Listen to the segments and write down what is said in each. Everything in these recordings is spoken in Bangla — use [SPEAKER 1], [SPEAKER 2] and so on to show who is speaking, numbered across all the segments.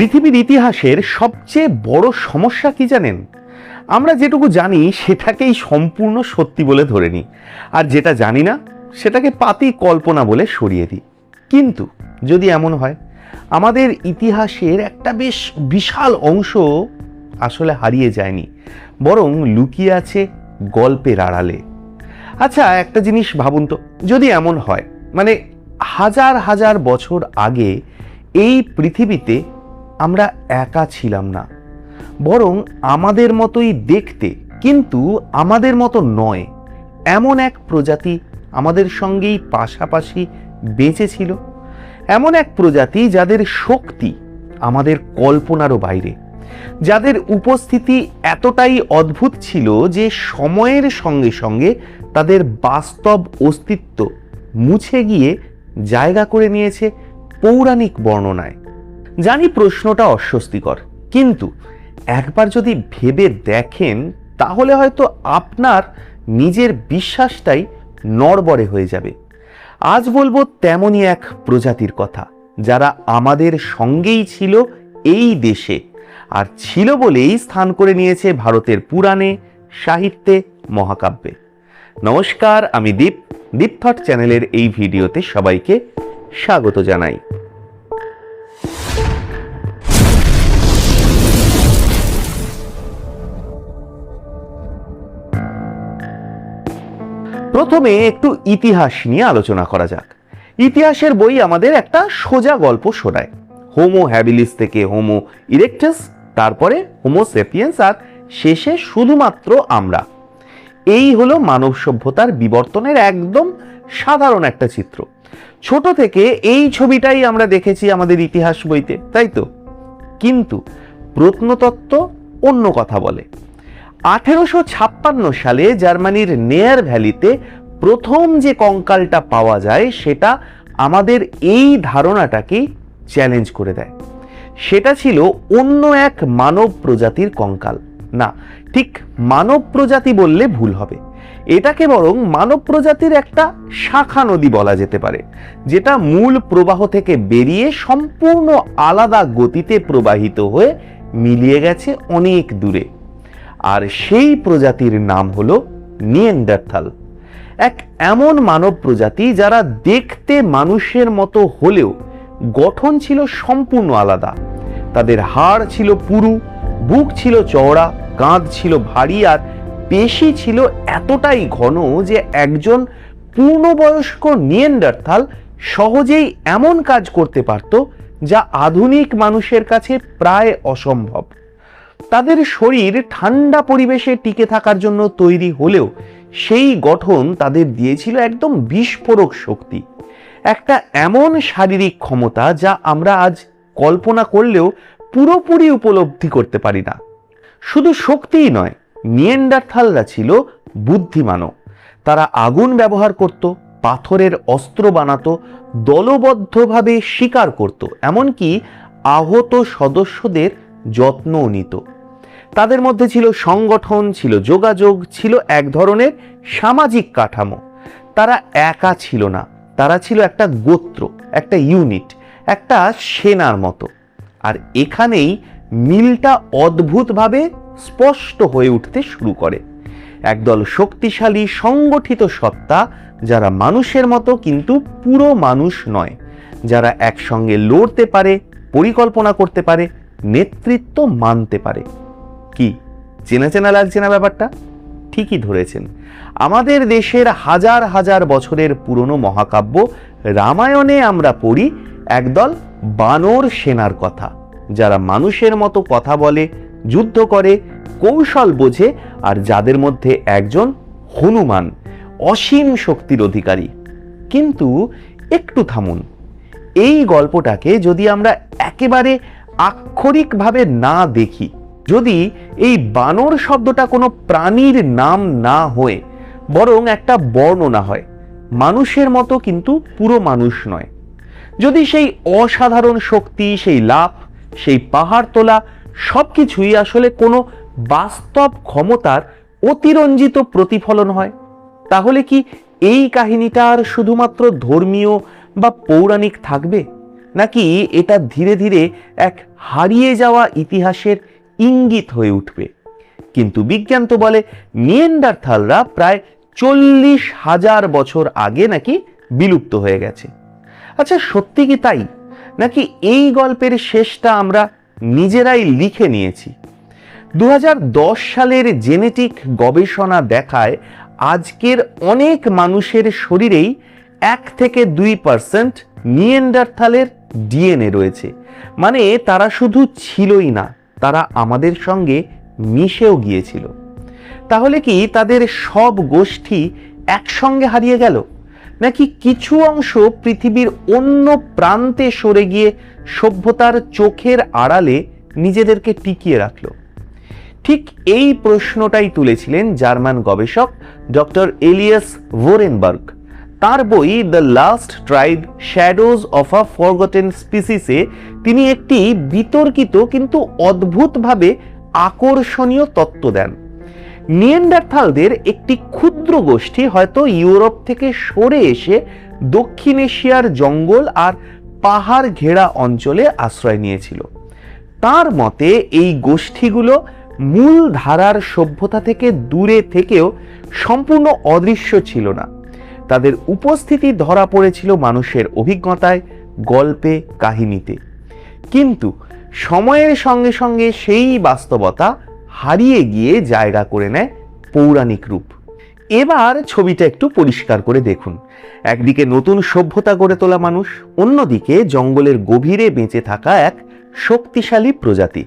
[SPEAKER 1] পৃথিবীর ইতিহাসের সবচেয়ে বড় সমস্যা কি জানেন? আমরা যেটুকু জানি সেটাকেই সম্পূর্ণ সত্যি বলে ধরে নিই, আর যেটা জানি না সেটাকে পাতি কল্পনা বলে সরিয়ে দিই। কিন্তু যদি এমন হয়, আমাদের ইতিহাসের একটা বেশ বিশাল অংশ আসলে হারিয়ে যায়নি, বরং লুকিয়ে আছে গল্পের আড়ালে। আচ্ছা, একটা জিনিস ভাবুন তো, যদি এমন হয়, মানে হাজার হাজার বছর আগে এই পৃথিবীতে আমরা একা ছিলাম না, বরং আমাদের মতোই দেখতে কিন্তু আমাদের মতো নয় এমন এক প্রজাতি আমাদের সঙ্গেই পাশাপাশি বেঁচে ছিল। এমন এক প্রজাতি যাদের শক্তি আমাদের কল্পনারও বাইরে, যাদের উপস্থিতি এতটাই অদ্ভুত ছিল যে সময়ের সঙ্গে সঙ্গে তাদের বাস্তব অস্তিত্ব মুছে গিয়ে জায়গা করে নিয়েছে পৌরাণিক বর্ণনায়। জানি প্রশ্নটা অস্বস্তিকর, কিন্তু একবার যদি ভেবে দেখেন তাহলে হয়তো আপনার নিজের বিশ্বাসটাই নড়বড়ে হয়ে যাবে। আজ বলবো তেমনই এক প্রজাতির কথা, যারা আমাদের সঙ্গেই ছিল এই দেশে, আর ছিল বলেই স্থান করে নিয়েছে ভারতের পুরাণে, সাহিত্যে, মহাকাব্যে। নমস্কার, আমি দীপ থট চ্যানেলের এই ভিডিওতে সবাইকে স্বাগত জানাই। প্রথমে একটু ইতিহাস নিয়ে আলোচনা করা যাক। ইতিহাসের বই আমাদের একটা সোজা গল্প শোনায়, হোমো হ্যাবিলিস থেকে হোমো ইরেক্টাস, তারপরে হোমো সেপিয়েন্স, আর শেষে শুধুমাত্র আমরা। এই হলো মানব সভ্যতার বিবর্তনের একদম সাধারণ একটা চিত্র। ছোট থেকে এই ছবিটাই আমরা দেখেছি আমাদের ইতিহাস বইতে, তাই তো? কিন্তু প্রত্নতত্ত্ব অন্য কথা বলে। 1856 সালে জার্মানির নেয়ার ভ্যালিতে প্রথম যে কঙ্কালটা পাওয়া যায় সেটা আমাদের এই ধারণাটাকেই চ্যালেঞ্জ করে দেয়। সেটা ছিল অন্য এক মানব প্রজাতির কঙ্কাল। না, ঠিক মানব প্রজাতি বললে ভুল হবে, এটাকে বরং মানব প্রজাতির একটা শাখা নদী বলা যেতে পারে, যেটা মূল প্রবাহ থেকে বেরিয়ে সম্পূর্ণ আলাদা গতিতে প্রবাহিত হয়ে মিলিয়ে গেছে অনেক দূরে। আর সেই প্রজাতির নাম হলো নিয়েন্ডারথাল। এক এমন মানব প্রজাতি যারা দেখতে মানুষের মতো হলেও গঠন ছিল সম্পূর্ণ আলাদা। তাদের হাড় ছিল পুরু, বুক ছিল চওড়া, কাঁধ ছিল ভারী, আর পেশি ছিল এতটাই ঘন যে একজন পূর্ণবয়স্ক নিয়েন্ডারথাল সহজেই এমন কাজ করতে পারত যা আধুনিক মানুষের কাছে প্রায় অসম্ভব। তাদের শরীর ঠান্ডা পরিবেশে টিকে থাকার জন্য তৈরি হলেও সেই গঠন তাদের দিয়েছিল একদম বিস্ফোরক শক্তি, একটা এমন শারীরিক ক্ষমতা যা আমরা আজ কল্পনা করলেও পুরোপুরি উপলব্ধি করতে পারি না। শুধু শক্তিই নয়, নিয়েন্ডারথালরা ছিল বুদ্ধিমানও। তারা আগুন ব্যবহার করত, পাথরের অস্ত্র বানাতো, দলবদ্ধভাবে শিকার করত, এমনকি আহত সদস্যদের যত্নও নিত। তাদের মধ্যে ছিল সংগঠন, ছিল যোগাযোগ, ছিল এক ধরনের সামাজিক কাঠামো। তারা একা ছিল না, তারা ছিল একটা গোত্র, একটা ইউনিট, একটা সেনার মতো। আর এখানেই মিলটা অদ্ভুতভাবে স্পষ্ট হয়ে উঠতে শুরু করে। একদল শক্তিশালী সংগঠিত সত্তা, যারা মানুষের মতো কিন্তু পুরো মানুষ নয়, যারা একসঙ্গে লড়তে পারে, পরিকল্পনা করতে পারে, নেতৃত্ব মানতে পারে। কি চেনা চেনা লাগছে না ব্যাপারটা? ঠিকই ধরেছেন, আমাদের দেশের হাজার হাজার বছরের পুরনো মহাকাব্য রামায়ণে আমরা পড়ি একদল বানর সেনার কথা, যারা মানুষের মতো কথা বলে, যুদ্ধ করে, কৌশল বোঝে, আর যাদের মধ্যে একজন হনুমান, অসীম শক্তির অধিকারী। কিন্তু একটু থামুন, এই গল্পটাকে যদি আমরা একেবারে আক্ষরিকভাবে না দেখি, যদি এই বানর শব্দটা কোনো প্রাণীর নাম না হয়ে বরং একটা বর্ণনা হয়, মানুষের মতো কিন্তু পুরো মানুষ নয়, যদি সেই অসাধারণ শক্তি, সেই লাফ, সেই পাহাড় তোলা সবকিছুই আসলে কোনো বাস্তব ক্ষমতার অতিরঞ্জিত প্রতিফলন হয়, তাহলে কি এই কাহিনীটা আর শুধুমাত্র ধর্মীয় বা পৌরাণিক থাকবে, নাকি এটা ধীরে ধীরে এক হারিয়ে যাওয়া ইতিহাসের ইঙ্গিত হয়ে উঠবে। কিন্তু বিজ্ঞান তো বলে নিয়েন্ডারথালরা প্রায় 40,000 বছর আগে নাকি বিলুপ্ত হয়ে গেছে। আচ্ছা, সত্যি কি তাই, নাকি এই গল্পের শেষটা আমরা নিজেরাই লিখে নিয়েছি? 2010 সালের জেনেটিক গবেষণা দেখায় আজকের অনেক মানুষের শরীরেই 1 থেকে 2% নিয়েন্ডারথালের ডিএনএ রয়েছে। মানে তারা শুধু ছিলই না, তারা আমাদের সঙ্গে মিশেও গিয়েছিল। তাহলে কি তাদের সব গোষ্ঠী একসঙ্গে হারিয়ে গেল, নাকি কিছু অংশ পৃথিবীর অন্য প্রান্তে সরে গিয়ে সভ্যতার চোখের আড়ালে নিজেদেরকে টিকিয়ে রাখলো? ঠিক এই প্রশ্নটাই তুলেছিলেন জার্মান গবেষক ডক্টর এলিয়াস ভোরেনবার্গ। তার বই the last tribe, shadows of a forgotten স্পিসিসে তিনি একটি বিতর্কিত কিন্তু অদ্ভুতভাবে আকর্ষণীয় তত্ত্ব দেন। নিয়েন্ডারথালদের একটি ক্ষুদ্র গোষ্ঠী হয়তো ইউরোপ থেকে সরে এসে দক্ষিণ এশিয়ার জঙ্গল আর পাহাড় ঘেরা অঞ্চলে আশ্রয় নিয়েছিল। তার মতে এই গোষ্ঠীগুলো মূল ধারার সভ্যতা থেকে দূরে থেকেও সম্পূর্ণ অদৃশ্য ছিল না। তাদের উপস্থিতি ধরা পড়েছিল মানুষের অভিজ্ঞতায়, গল্পে, কাহিনীতে। কিন্তু সময়ের সঙ্গে সঙ্গে সেই বাস্তবতা হারিয়ে গিয়ে জায়গা করে নেয় পৌরাণিক রূপ। এবার ছবিটা একটু পরিষ্কার করে দেখুন। একদিকে নতুন সভ্যতা গড়ে তোলা মানুষ, অন্যদিকে জঙ্গলের গভীরে বেঁচে থাকা এক শক্তিশালী প্রজাতি।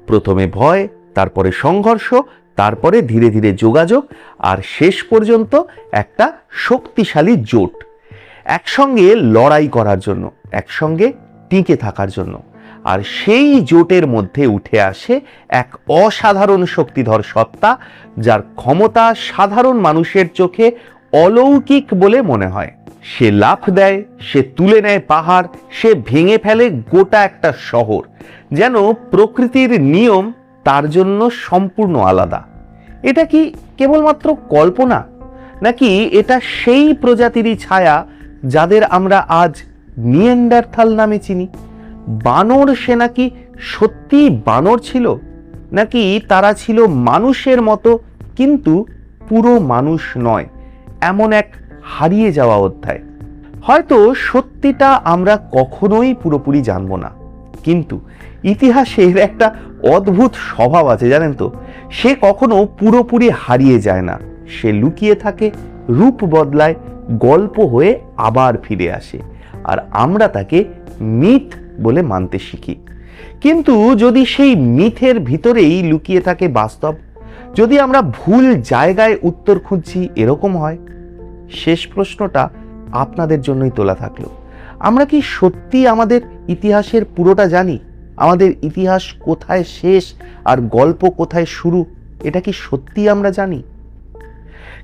[SPEAKER 1] প্রথমে ভয়, তারপরে সংঘর্ষ, তারপরে ধীরে ধীরে যোগাযোগ, আর শেষ পর্যন্ত একটা শক্তিশালী জোট, একসঙ্গে লড়াই করার জন্য, একসঙ্গে টিকে থাকার জন্য। আর সেই জোটের মধ্যে উঠে আসে এক অসাধারণ শক্তিধর সত্তা, যার ক্ষমতা সাধারণ মানুষের চোখে অলৌকিক বলে মনে হয়। সে লাফ দেয়, সে তুলে নেয় পাহাড়, সে ভেঙে ফেলে গোটা একটা শহর, যেন প্রকৃতির নিয়ম তার জন্য সম্পূর্ণ আলাদা। এটা কি কেবলমাত্র কল্পনা, নাকি এটা সেই প্রজাতিরই ছায়া যাদের আমরা আজ নিয়েন্ডারথাল নামে চিনি? বানর সেনা কি সত্যি বানর ছিল, নাকি তারা ছিল মানুষের মতো কিন্তু পুরো মানুষ নয়, এমন এক হারিয়ে যাওয়া অধ্যায়? হয়তো সত্যিটা আমরা কখনোই পুরোপুরি জানবো না, কিন্তু ইতিহাসের একটা অদ্ভুত স্বভাব আছে জানেন তো, সে কখনো পুরোপুরি হারিয়ে যায় না। সে লুকিয়ে থাকে, রূপ বদলায়, গল্প হয়ে আবার ফিরে আসে, আর আমরা তাকে মিথ বলে মানতে শিখি। কিন্তু যদি সেই মিথের ভিতরেই লুকিয়ে থাকে বাস্তব, যদি আমরা ভুল জায়গায় উত্তর খুঁজছি, এরকম হয়? শেষ প্রশ্নটা আপনাদের জন্যই তোলা থাকলো। আমরা কি সত্যি আমাদের ইতিহাসের পুরোটা জানি? আমাদের ইতিহাস কোথায় শেষ আর গল্প কোথায় শুরু, এটা কি সত্যি আমরা জানি?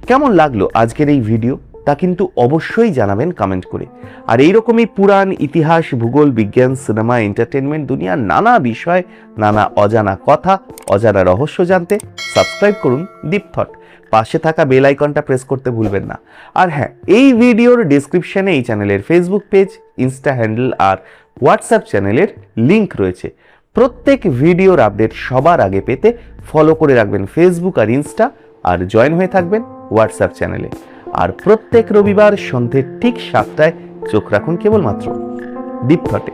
[SPEAKER 1] কেমন লাগলো আজকের এই ভিডিও, তা কিন্তু অবশ্যই জানাবেন কমেন্ট করে। আর এইরকমই পুরাণ, ইতিহাস, ভূগোল, বিজ্ঞান, সিনেমা, এন্টারটেনমেন্ট, দুনিয়ার নানা বিষয়, নানা অজানা কথা, অজানা রহস্য জানতে সাবস্ক্রাইব করুন দীপ থট। পাশে থাকা বেল আইকনটা প্রেস করতে ভুলবেন না। আর হ্যাঁ, এই ভিডিওর ডেসক্রিপশনে এই চ্যানেলের ফেসবুক পেজ, ইনস্টা হ্যান্ডেল আর হোয়াটসঅ্যাপ চ্যানেলের লিংক রয়েছে। প্রত্যেক ভিডিওর আপডেট সবার আগে পেতে ফলো করে রাখবেন ফেসবুক আর ইনস্টা, আর জয়েন হয়ে থাকবেন হোয়াটসঅ্যাপ চ্যানেলে। আর প্রত্যেক রবিবার সন্ধ্যে ঠিক 7টায় চোখ রাখুন কেবলমাত্র দীপ থটে।